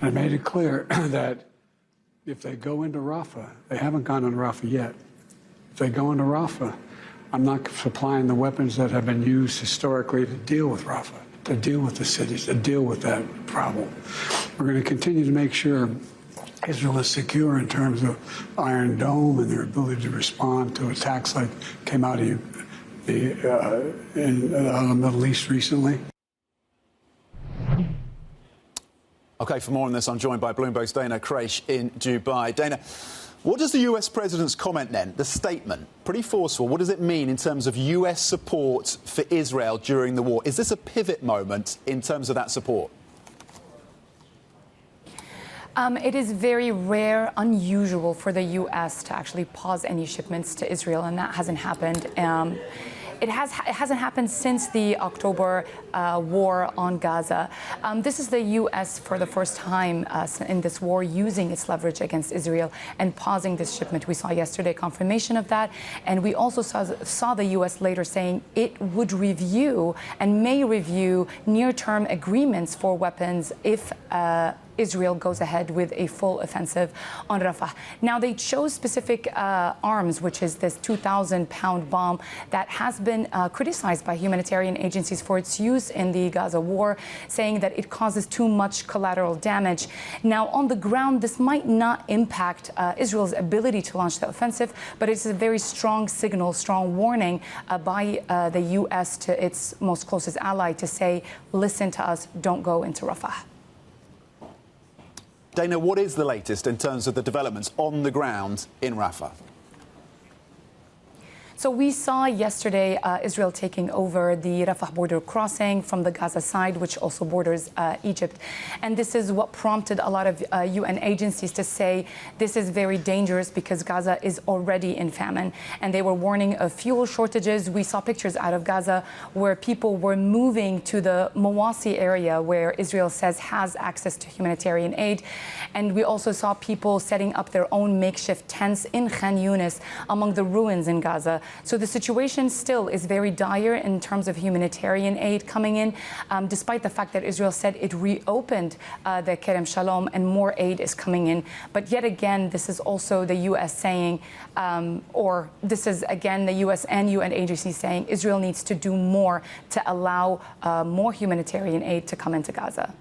I made it clear that if they go into Rafah, they haven't gone into Rafah yet. If they go into Rafah, I'm not supplying the weapons that have been used historically to deal with Rafah, to deal with the cities, to deal with that problem. We're going to continue to make sure Israel is secure in terms of Iron Dome and their ability to respond to attacks like came out of the Middle East recently. Okay, for more on this, I'm joined by Bloomberg's Dana Khraiche in Dubai. Dana, what does the US president's comment then, the statement, pretty forceful, what does it mean in terms of US support for Israel during the war? Is this a pivot moment in terms of that support? It is very rare, unusual for the U.S. to actually pause any shipments to Israel, and that hasn't happened. It hasn't happened since the October war on Gaza. This is the U.S. for the first time in this war using its leverage against Israel and pausing this shipment. We saw yesterday confirmation of that, and we also saw the U.S. later saying it would review and may review near-term agreements for weapons if Israel goes ahead with a full offensive on Rafah. Now, they chose specific arms, which is this 2,000-pound bomb that has been criticized by humanitarian agencies for its use in the Gaza war, saying that it causes too much collateral damage. Now, on the ground, this might not impact Israel's ability to launch the offensive, but it's a very strong signal, strong warning by the U.S. to its most closest ally to say, listen to us, don't go into Rafah. Dana, what is the latest in terms of the developments on the ground in Rafah? So we saw yesterday Israel taking over the Rafah border crossing from the Gaza side, which also borders Egypt. And this is what prompted a lot of UN agencies to say this is very dangerous because Gaza is already in famine. And they were warning of fuel shortages. We saw pictures out of Gaza where people were moving to the Mawasi area where Israel says has access to humanitarian aid. And we also saw people setting up their own makeshift tents in Khan Yunis among the ruins in Gaza. So the situation still is very dire in terms of humanitarian aid coming in, despite the fact that Israel said it reopened the Kerem Shalom and more aid is coming in. But yet again, this is also the U.S. saying, or this is again the U.S. and UN agencies saying Israel needs to do more to allow more humanitarian aid to come into Gaza.